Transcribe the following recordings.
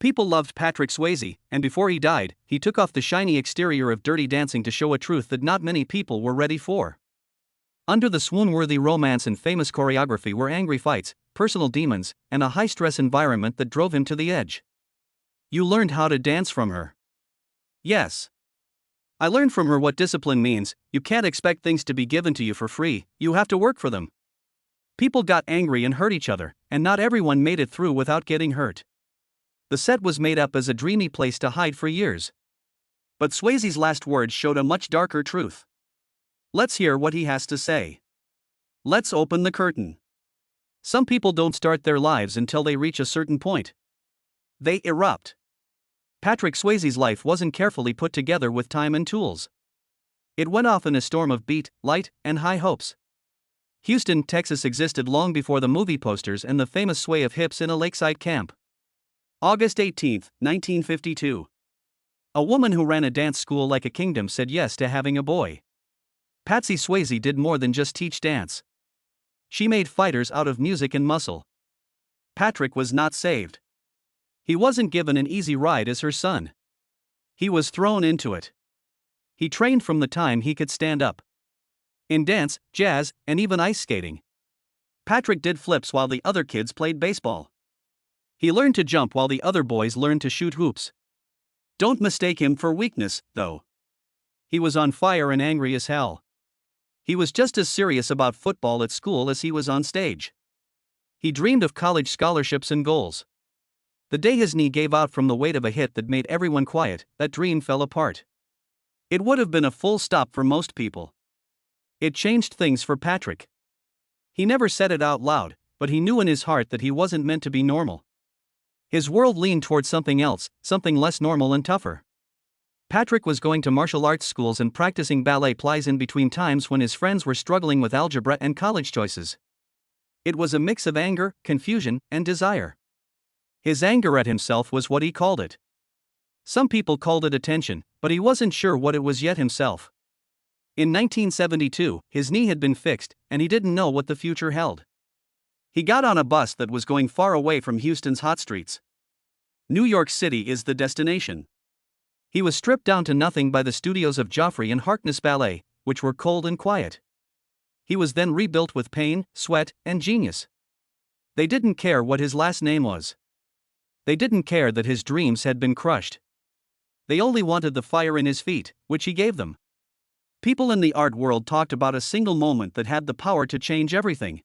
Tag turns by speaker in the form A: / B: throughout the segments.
A: People loved Patrick Swayze, and before he died, he took off the shiny exterior of Dirty Dancing to show a truth that not many people were ready for. Under the swoon-worthy romance and famous choreography were angry fights, personal demons, and a high-stress environment that drove him to the edge. You learned how to dance from her. Yes. I learned from her what discipline means. You can't expect things to be given to you for free, you have to work for them. People got angry and hurt each other, and not everyone made it through without getting hurt. The set was made up as a dreamy place to hide for years. But Swayze's last words showed a much darker truth. Let's hear what he has to say. Let's open the curtain. Some people don't start their lives until they reach a certain point. They erupt. Patrick Swayze's life wasn't carefully put together with time and tools. It went off in a storm of beat, light, and high hopes. Houston, Texas existed long before the movie posters and the famous sway of hips in a lakeside camp. August 18, 1952. A woman who ran a dance school like a kingdom said yes to having a boy. Patsy Swayze did more than just teach dance. She made fighters out of music and muscle. Patrick was not saved. He wasn't given an easy ride as her son. He was thrown into it. He trained from the time he could stand up. In dance, jazz, and even ice skating. Patrick did flips while the other kids played baseball. He learned to jump while the other boys learned to shoot hoops. Don't mistake him for weakness, though. He was on fire and angry as hell. He was just as serious about football at school as he was on stage. He dreamed of college scholarships and goals. The day his knee gave out from the weight of a hit that made everyone quiet, that dream fell apart. It would have been a full stop for most people. It changed things for Patrick. He never said it out loud, but he knew in his heart that he wasn't meant to be normal. His world leaned toward something else, something less normal and tougher. Patrick was going to martial arts schools and practicing ballet plies in between times when his friends were struggling with algebra and college choices. It was a mix of anger, confusion, and desire. His anger at himself was what he called it. Some people called it attention, but he wasn't sure what it was yet himself. In 1972, his knee had been fixed, and he didn't know what the future held. He got on a bus that was going far away from Houston's hot streets. New York City is the destination. He was stripped down to nothing by the studios of Joffrey and Harkness Ballet, which were cold and quiet. He was then rebuilt with pain, sweat, and genius. They didn't care what his last name was. They didn't care that his dreams had been crushed. They only wanted the fire in his feet, which he gave them. People in the art world talked about a single moment that had the power to change everything.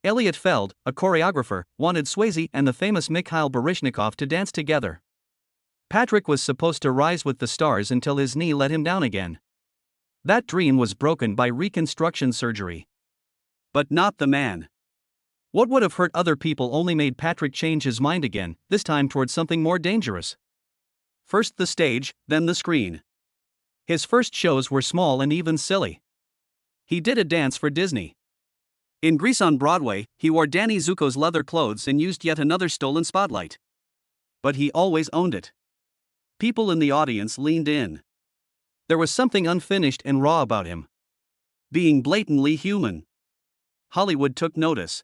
A: Elliot Feld, a choreographer, wanted Swayze and the famous Mikhail Baryshnikov to dance together. Patrick was supposed to rise with the stars until his knee let him down again. That dream was broken by reconstruction surgery. But not the man. What would have hurt other people only made Patrick change his mind again, this time towards something more dangerous. First the stage, then the screen. His first shows were small and even silly. He did a dance for Disney. In Grease on Broadway, he wore Danny Zuko's leather clothes and used yet another stolen spotlight. But he always owned it. People in the audience leaned in. There was something unfinished and raw about him. Being blatantly human. Hollywood took notice.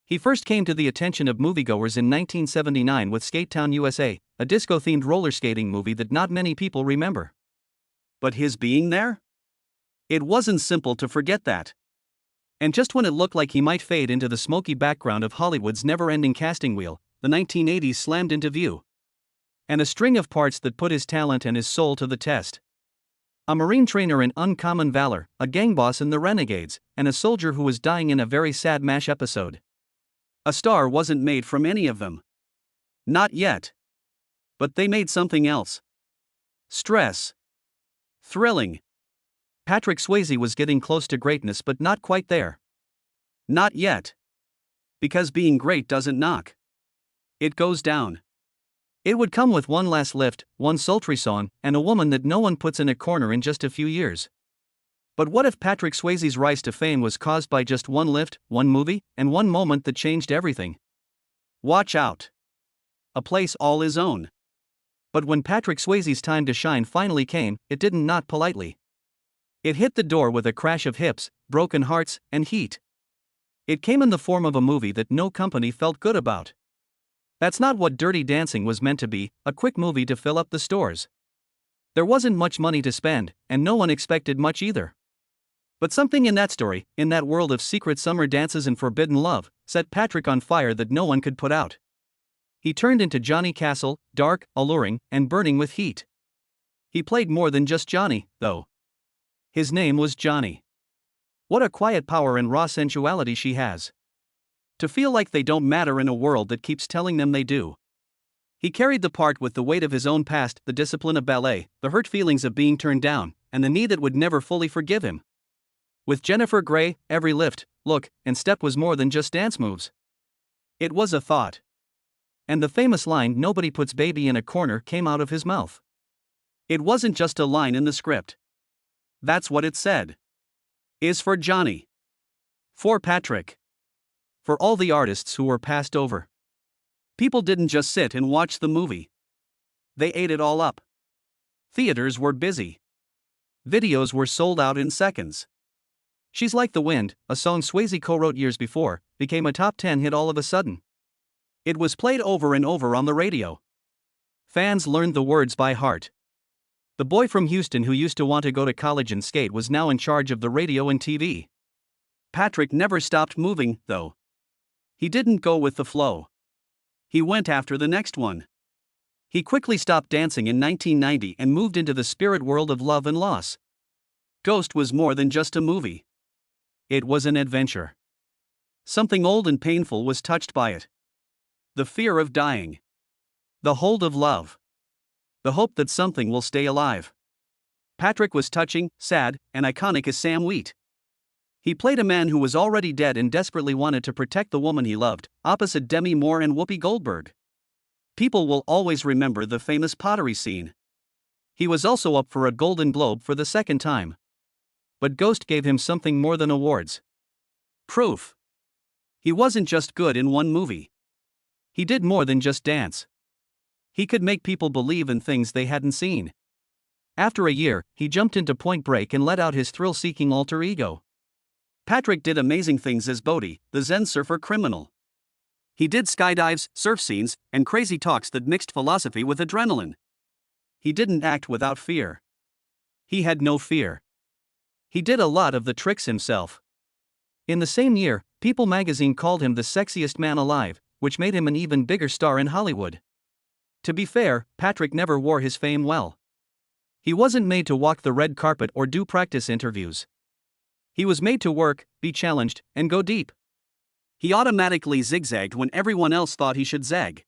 A: He first came to the attention of moviegoers in 1979 with Skate Town USA, a disco-themed roller skating movie that not many people remember. But his being there? It wasn't simple to forget that. And just when it looked like he might fade into the smoky background of Hollywood's never-ending casting wheel, the 1980s slammed into view. And a string of parts that put his talent and his soul to the test. A Marine trainer in Uncommon Valor, a gang boss in The Renegades, and a soldier who was dying in a very sad MASH episode. A star wasn't made from any of them. Not yet. But they made something else. Stress. Thrilling. Patrick Swayze was getting close to greatness but not quite there. Not yet. Because being great doesn't knock. It goes down. It would come with one last lift, one sultry song, and a woman that no one puts in a corner in just a few years. But what if Patrick Swayze's rise to fame was caused by just one lift, one movie, and one moment that changed everything? Watch out. A place all his own. But when Patrick Swayze's time to shine finally came, it didn't knock politely. It hit the door with a crash of hips, broken hearts, and heat. It came in the form of a movie that no company felt good about. That's not what Dirty Dancing was meant to be, a quick movie to fill up the stores. There wasn't much money to spend, and no one expected much either. But something in that story, in that world of secret summer dances and forbidden love, set Patrick on fire that no one could put out. He turned into Johnny Castle, dark, alluring, and burning with heat. He played more than just Johnny, though. His name was Johnny. What a quiet power and raw sensuality she has. To feel like they don't matter in a world that keeps telling them they do. He carried the part with the weight of his own past, the discipline of ballet, the hurt feelings of being turned down, and the knee that would never fully forgive him. With Jennifer Grey, every lift, look, and step was more than just dance moves. It was a thought. And the famous line, "Nobody puts baby in a corner," came out of his mouth. It wasn't just a line in the script. That's what it said. Is for Johnny. For Patrick. For all the artists who were passed over. People didn't just sit and watch the movie. They ate it all up. Theaters were busy. Videos were sold out in seconds. She's Like the Wind, a song Swayze co-wrote years before, became a top 10 hit all of a sudden. It was played over and over on the radio. Fans learned the words by heart. The boy from Houston who used to want to go to college and skate was now in charge of the radio and TV. Patrick never stopped moving, though. He didn't go with the flow. He went after the next one. He quickly stopped dancing in 1990 and moved into the spirit world of love and loss. Ghost was more than just a movie. It was an adventure. Something old and painful was touched by it. The fear of dying. The hold of love. The hope that something will stay alive. Patrick was touching, sad, and iconic as Sam Wheat. He played a man who was already dead and desperately wanted to protect the woman he loved, opposite Demi Moore and Whoopi Goldberg. People will always remember the famous pottery scene. He was also up for a Golden Globe for the second time. But Ghost gave him something more than awards. Proof. He wasn't just good in one movie. He did more than just dance. He could make people believe in things they hadn't seen. After a year, he jumped into Point Break and let out his thrill-seeking alter ego. Patrick did amazing things as Bodhi, the Zen surfer criminal. He did skydives, surf scenes, and crazy talks that mixed philosophy with adrenaline. He didn't act without fear. He had no fear. He did a lot of the tricks himself. In the same year, People magazine called him the sexiest man alive, which made him an even bigger star in Hollywood. To be fair, Patrick never wore his fame well. He wasn't made to walk the red carpet or do practice interviews. He was made to work, be challenged, and go deep. He automatically zigzagged when everyone else thought he should zag.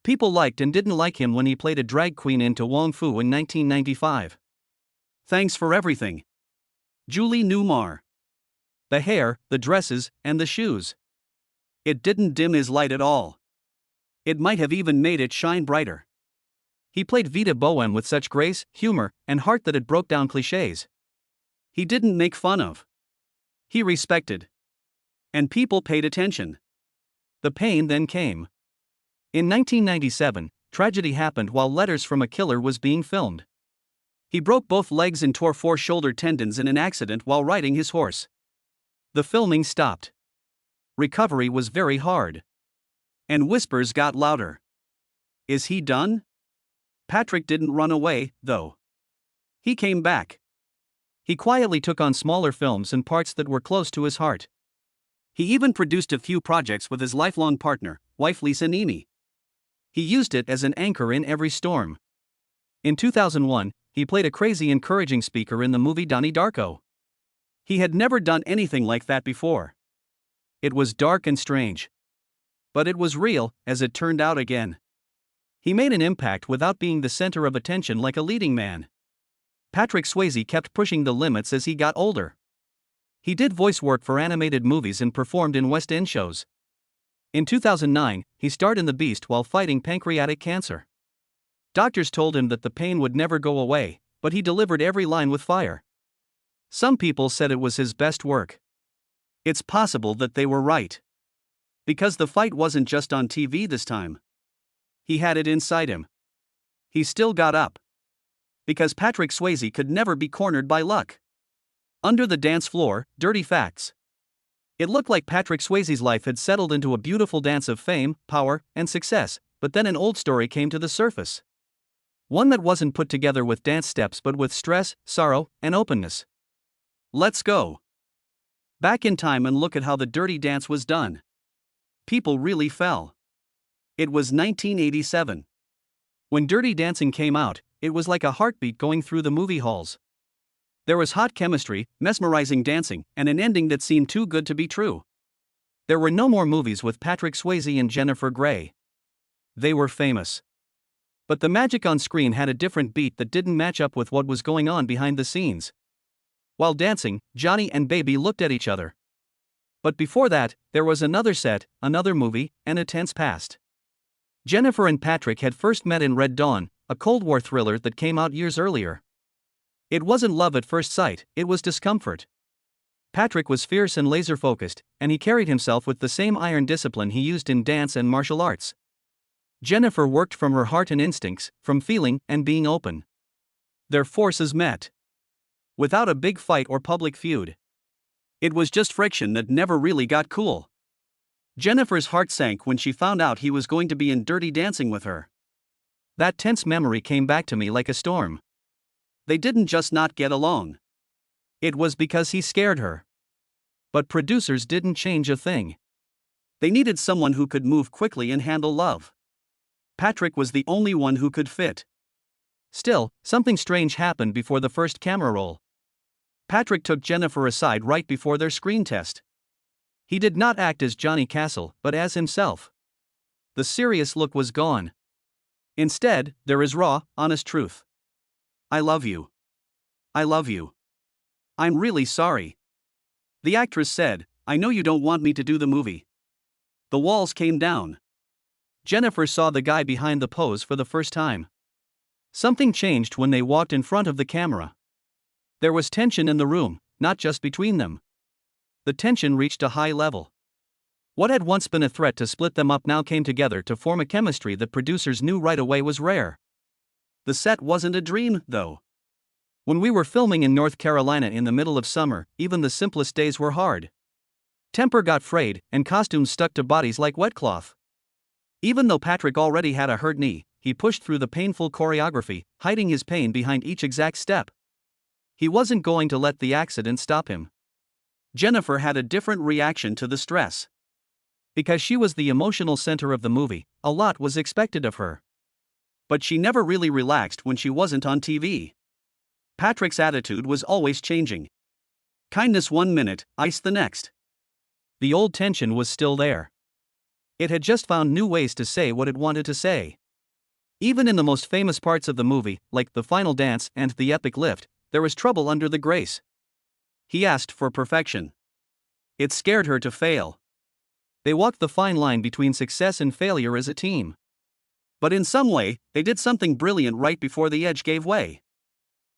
A: People liked and didn't like him when he played a drag queen in To Wong Foo in 1995. Thanks for everything. Julie Newmar. The hair, the dresses, and the shoes. It didn't dim his light at all. It might have even made it shine brighter. He played Vita Bohème with such grace, humor, and heart that it broke down clichés. He didn't make fun of. He respected. And people paid attention. The pain then came. In 1997, tragedy happened while Letters from a Killer was being filmed. He broke both legs and tore 4 shoulder tendons in an accident while riding his horse. The filming stopped. Recovery was very hard. And whispers got louder. Is he done? Patrick didn't run away, though. He came back. He quietly took on smaller films and parts that were close to his heart. He even produced a few projects with his lifelong partner, wife Lisa Nemi. He used it as an anchor in every storm. In 2001, he played a crazy encouraging speaker in the movie Donnie Darko. He had never done anything like that before. It was dark and strange. But it was real, as it turned out again. He made an impact without being the center of attention like a leading man. Patrick Swayze kept pushing the limits as he got older. He did voice work for animated movies and performed in West End shows. In 2009, he starred in The Beast while fighting pancreatic cancer. Doctors told him that the pain would never go away, but he delivered every line with fire. Some people said it was his best work. It's possible that they were right. Because the fight wasn't just on TV this time. He had it inside him. He still got up. Because Patrick Swayze could never be cornered by luck. Under the Dance Floor, Dirty Facts. It looked like Patrick Swayze's life had settled into a beautiful dance of fame, power, and success, but then an old story came to the surface. One that wasn't put together with dance steps but with stress, sorrow, and openness. Let's go back in time and look at how the dirty dance was done. People really fell. It was 1987. When Dirty Dancing came out, it was like a heartbeat going through the movie halls. There was hot chemistry, mesmerizing dancing, and an ending that seemed too good to be true. There were no more movies with Patrick Swayze and Jennifer Grey. They were famous. But the magic on screen had a different beat that didn't match up with what was going on behind the scenes. While dancing, Johnny and Baby looked at each other. But before that, there was another set, another movie, and a tense past. Jennifer and Patrick had first met in Red Dawn, a Cold War thriller that came out years earlier. It wasn't love at first sight, it was discomfort. Patrick was fierce and laser-focused, and he carried himself with the same iron discipline he used in dance and martial arts. Jennifer worked from her heart and instincts, from feeling and being open. Their forces met. Without a big fight or public feud. It was just friction that never really got cool. Jennifer's heart sank when she found out he was going to be in Dirty Dancing with her. That tense memory came back to me like a storm. They didn't just not get along. It was because he scared her. But producers didn't change a thing. They needed someone who could move quickly and handle love. Patrick was the only one who could fit. Still, something strange happened before the first camera roll. Patrick took Jennifer aside right before their screen test. He did not act as Johnny Castle, but as himself. The serious look was gone. Instead, there is raw, honest truth. I love you. I love you. I'm really sorry. The actress said, I know you don't want me to do the movie. The walls came down. Jennifer saw the guy behind the pose for the first time. Something changed when they walked in front of the camera. There was tension in the room, not just between them. The tension reached a high level. What had once been a threat to split them up now came together to form a chemistry that producers knew right away was rare. The set wasn't a dream, though. When we were filming in North Carolina in the middle of summer, even the simplest days were hard. Temper got frayed, and costumes stuck to bodies like wet cloth. Even though Patrick already had a hurt knee, he pushed through the painful choreography, hiding his pain behind each exact step. He wasn't going to let the accident stop him. Jennifer had a different reaction to the stress. Because she was the emotional center of the movie, a lot was expected of her. But she never really relaxed when she wasn't on TV. Patrick's attitude was always changing. Kindness one minute, ice the next. The old tension was still there. It had just found new ways to say what it wanted to say. Even in the most famous parts of the movie, like the final dance and the epic lift, there was trouble under the grace. He asked for perfection. It scared her to fail. They walked the fine line between success and failure as a team. But in some way, they did something brilliant right before the edge gave way.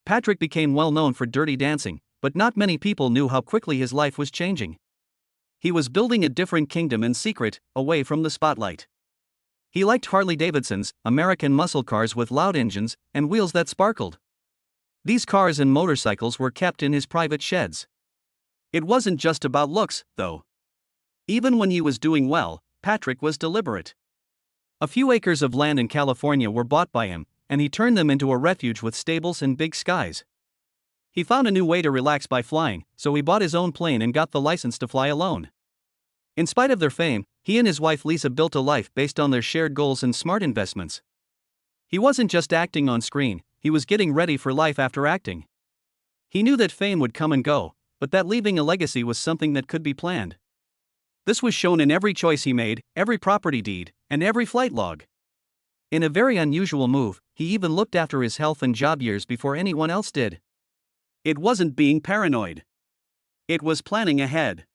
A: Patrick became well known for Dirty Dancing, but not many people knew how quickly his life was changing. He was building a different kingdom in secret, away from the spotlight. He liked Harley-Davidsons, American muscle cars with loud engines and wheels that sparkled. These cars and motorcycles were kept in his private sheds. It wasn't just about looks, though. Even when he was doing well, Patrick was deliberate. A few acres of land in California were bought by him, and he turned them into a refuge with stables and big skies. He found a new way to relax by flying, so he bought his own plane and got the license to fly alone. In spite of their fame, he and his wife Lisa built a life based on their shared goals and smart investments. He wasn't just acting on screen, he was getting ready for life after acting. He knew that fame would come and go, but that leaving a legacy was something that could be planned. This was shown in every choice he made, every property deed, and every flight log. In a very unusual move, he even looked after his health and job years before anyone else did. It wasn't being paranoid. It was planning ahead.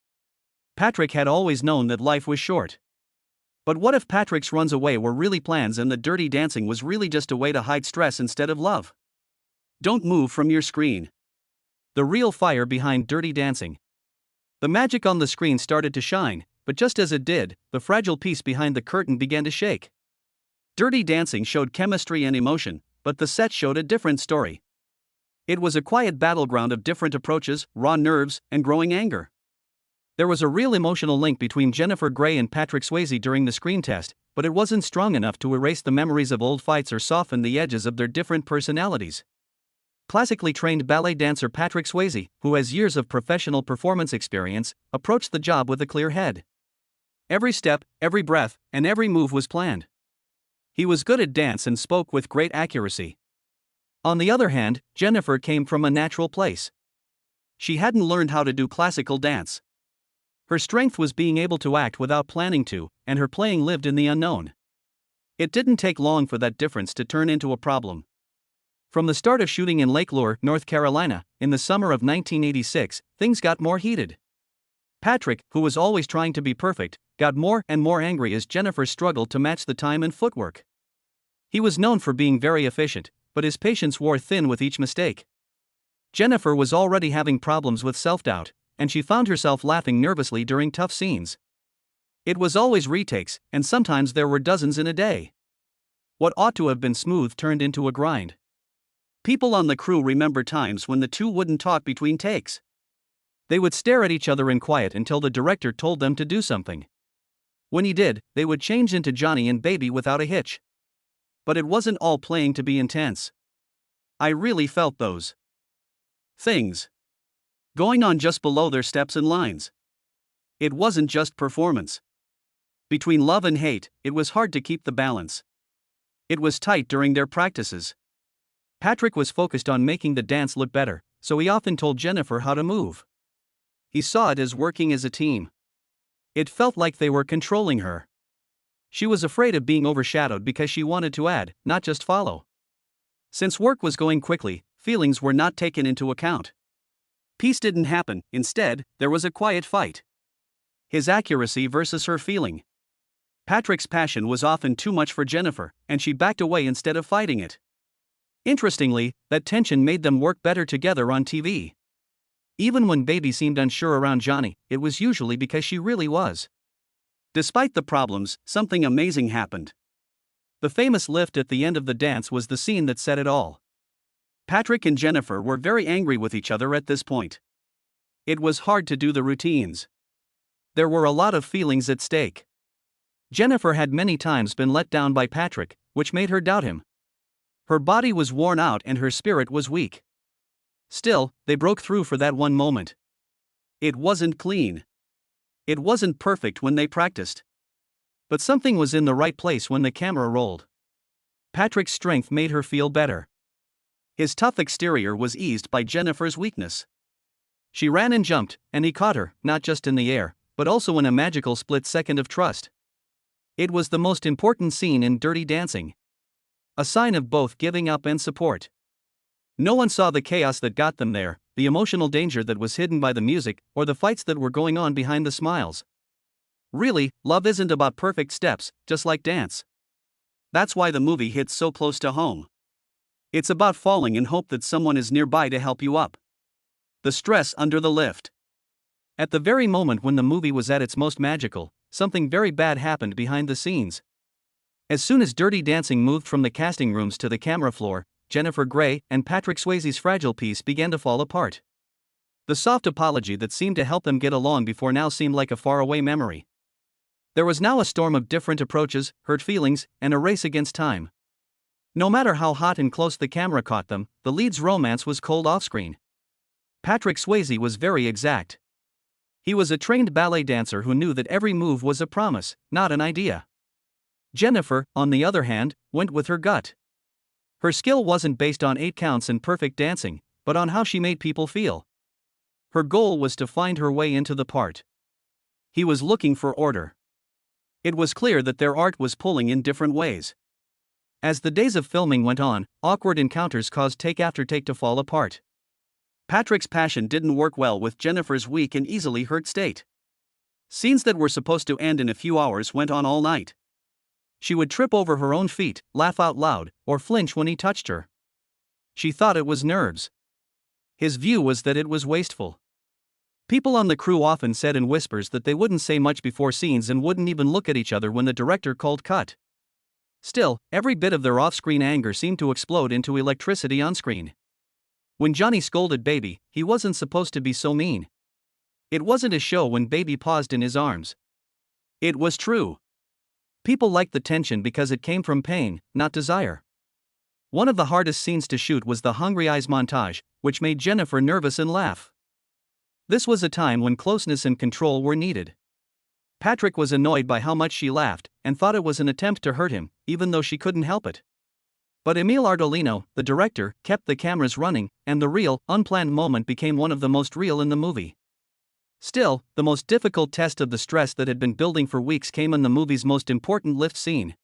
A: Patrick had always known that life was short. But what if Patrick's runs away were really plans and the Dirty Dancing was really just a way to hide stress instead of love? Don't move from your screen. The real fire behind Dirty Dancing. The magic on the screen started to shine, but just as it did, the fragile piece behind the curtain began to shake. Dirty Dancing showed chemistry and emotion, but the set showed a different story. It was a quiet battleground of different approaches, raw nerves, and growing anger. There was a real emotional link between Jennifer Grey and Patrick Swayze during the screen test, but it wasn't strong enough to erase the memories of old fights or soften the edges of their different personalities. Classically trained ballet dancer Patrick Swayze, who has years of professional performance experience, approached the job with a clear head. Every step, every breath, and every move was planned. He was good at dance and spoke with great accuracy. On the other hand, Jennifer came from a natural place. She hadn't learned how to do classical dance. Her strength was being able to act without planning to, and her playing lived in the unknown. It didn't take long for that difference to turn into a problem. From the start of shooting in Lake Lure, North Carolina, in the summer of 1986, things got more heated. Patrick, who was always trying to be perfect, got more and more angry as Jennifer struggled to match the time and footwork. He was known for being very efficient, but his patience wore thin with each mistake. Jennifer was already having problems with self-doubt, and she found herself laughing nervously during tough scenes. It was always retakes, and sometimes there were dozens in a day. What ought to have been smooth turned into a grind. People on the crew remember times when the two wouldn't talk between takes. They would stare at each other in quiet until the director told them to do something. When he did, they would change into Johnny and Baby without a hitch. But it wasn't all playing to be intense. I really felt those things going on just below their steps and lines. It wasn't just performance. Between love and hate, it was hard to keep the balance. It was tight during their practices. Patrick was focused on making the dance look better, so he often told Jennifer how to move. He saw it as working as a team. It felt like they were controlling her. She was afraid of being overshadowed because she wanted to add, not just follow. Since work was going quickly, feelings were not taken into account. Peace didn't happen, instead, there was a quiet fight. His accuracy versus her feeling. Patrick's passion was often too much for Jennifer, and she backed away instead of fighting it. Interestingly, that tension made them work better together on TV. Even when Baby seemed unsure around Johnny, it was usually because she really was. Despite the problems, something amazing happened. The famous lift at the end of the dance was the scene that said it all. Patrick and Jennifer were very angry with each other at this point. It was hard to do the routines. There were a lot of feelings at stake. Jennifer had many times been let down by Patrick, which made her doubt him. Her body was worn out and her spirit was weak. Still, they broke through for that one moment. It wasn't clean. It wasn't perfect when they practiced. But something was in the right place when the camera rolled. Patrick's strength made her feel better. His tough exterior was eased by Jennifer's weakness. She ran and jumped, and he caught her, not just in the air, but also in a magical split second of trust. It was the most important scene in Dirty Dancing. A sign of both giving up and support. No one saw the chaos that got them there, the emotional danger that was hidden by the music, or the fights that were going on behind the smiles. Really, love isn't about perfect steps, just like dance. That's why the movie hits so close to home. It's about falling in hope that someone is nearby to help you up. The stress under the lift. At the very moment when the movie was at its most magical, something very bad happened behind the scenes. As soon as Dirty Dancing moved from the casting rooms to the camera floor, Jennifer Grey and Patrick Swayze's fragile piece began to fall apart. The soft apology that seemed to help them get along before now seemed like a faraway memory. There was now a storm of different approaches, hurt feelings, and a race against time. No matter how hot and close the camera caught them, the lead's romance was cold off-screen. Patrick Swayze was very exact. He was a trained ballet dancer who knew that every move was a promise, not an idea. Jennifer, on the other hand, went with her gut. Her skill wasn't based on 8 counts and perfect dancing, but on how she made people feel. Her goal was to find her way into the part. He was looking for order. It was clear that their art was pulling in different ways. As the days of filming went on, awkward encounters caused take after take to fall apart. Patrick's passion didn't work well with Jennifer's weak and easily hurt state. Scenes that were supposed to end in a few hours went on all night. She would trip over her own feet, laugh out loud, or flinch when he touched her. She thought it was nerves. His view was that it was wasteful. People on the crew often said in whispers that they wouldn't say much before scenes and wouldn't even look at each other when the director called cut. Still, every bit of their off-screen anger seemed to explode into electricity on screen. When Johnny scolded Baby, he wasn't supposed to be so mean. It wasn't a show when baby paused in his arms. It was true. People liked the tension because it came from pain, not desire. One of the hardest scenes to shoot was the hungry eyes montage, which made Jennifer nervous and laugh. This was a time when closeness and control were needed. Patrick was annoyed by how much she laughed, and thought it was an attempt to hurt him, even though she couldn't help it. But Emile Ardolino, the director, kept the cameras running, and the real, unplanned moment became one of the most real in the movie. Still, the most difficult test of the stress that had been building for weeks came in the movie's most important lift scene.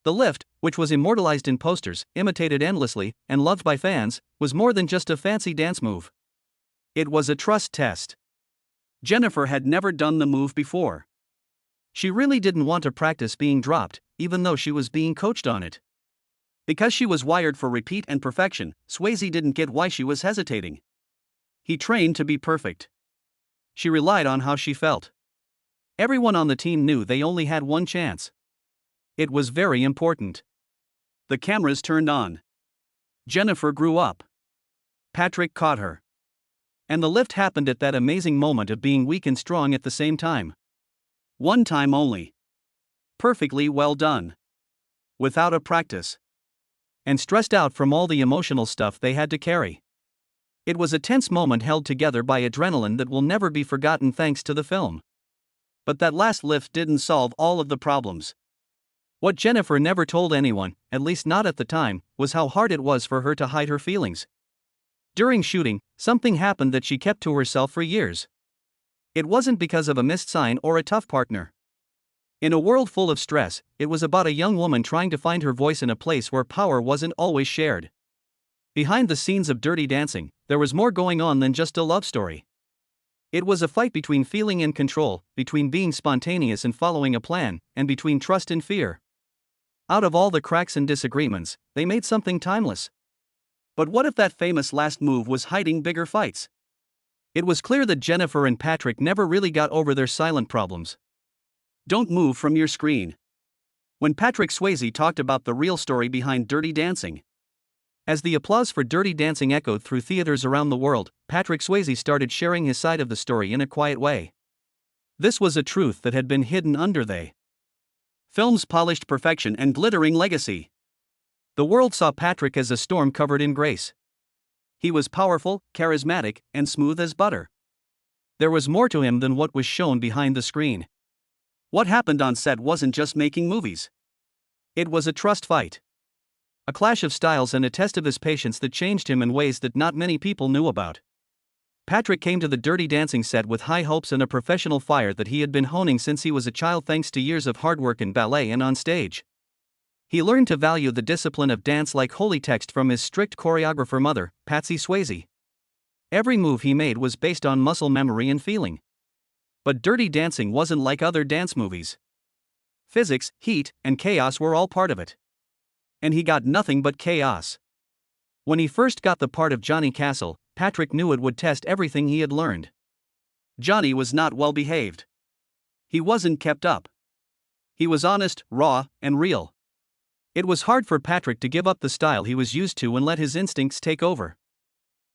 A: The lift, which was immortalized in posters, imitated endlessly, and loved by fans, was more than just a fancy dance move. It was a trust test. Jennifer had never done the move before. She really didn't want to practice being dropped, even though she was being coached on it. Because she was wired for repeat and perfection, Swayze didn't get why she was hesitating. He trained to be perfect. She relied on how she felt. Everyone on the team knew they only had one chance. It was very important. The cameras turned on. Jennifer grew up. Patrick caught her. And the lift happened at that amazing moment of being weak and strong at the same time. One time only. Perfectly well done. Without a practice. And stressed out from all the emotional stuff they had to carry. It was a tense moment held together by adrenaline that will never be forgotten thanks to the film. But that last lift didn't solve all of the problems. What Jennifer never told anyone, at least not at the time, was how hard it was for her to hide her feelings. During shooting, something happened that she kept to herself for years. It wasn't because of a missed sign or a tough partner. In a world full of stress, it was about a young woman trying to find her voice in a place where power wasn't always shared. Behind the scenes of Dirty Dancing, there was more going on than just a love story. It was a fight between feeling and control, between being spontaneous and following a plan, and between trust and fear. Out of all the cracks and disagreements, they made something timeless. But what if that famous last move was hiding bigger fights? It was clear that Jennifer and Patrick never really got over their silent problems. Don't move from your screen. When Patrick Swayze talked about the real story behind Dirty Dancing. As the applause for Dirty Dancing echoed through theaters around the world, Patrick Swayze started sharing his side of the story in a quiet way. This was a truth that had been hidden under the film's polished perfection and glittering legacy. The world saw Patrick as a storm covered in grace. He was powerful, charismatic, and smooth as butter. There was more to him than what was shown behind the screen. What happened on set wasn't just making movies. It was a trust fight. A clash of styles and a test of his patience that changed him in ways that not many people knew about. Patrick came to the Dirty Dancing set with high hopes and a professional fire that he had been honing since he was a child thanks to years of hard work in ballet and on stage. He learned to value the discipline of dance like holy text from his strict choreographer mother, Patsy Swayze. Every move he made was based on muscle memory and feeling. But Dirty Dancing wasn't like other dance movies. Physics, heat, and chaos were all part of it. And he got nothing but chaos. When he first got the part of Johnny Castle, Patrick knew it would test everything he had learned. Johnny was not well behaved. He wasn't kept up. He was honest, raw, and real. It was hard for Patrick to give up the style he was used to and let his instincts take over.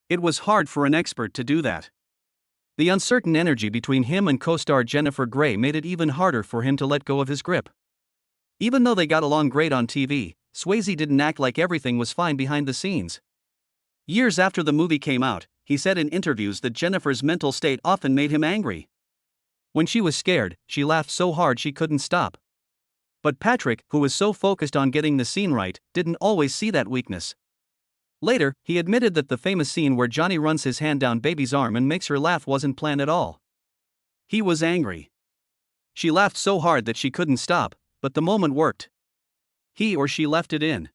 A: It was hard for an expert to do that. The uncertain energy between him and co-star Jennifer Grey made it even harder for him to let go of his grip. Even though they got along great on TV, Swayze didn't act like everything was fine behind the scenes. Years after the movie came out, he said in interviews that Jennifer's mental state often made him angry. When she was scared, she laughed so hard she couldn't stop. But Patrick, who was so focused on getting the scene right, didn't always see that weakness. Later, he admitted that the famous scene where Johnny runs his hand down Baby's arm and makes her laugh wasn't planned at all. He was angry. She laughed so hard that she couldn't stop, but the moment worked. He or she left it in.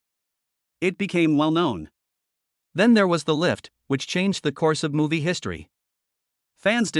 A: It became well known. Then there was the lift, which changed the course of movie history. Fans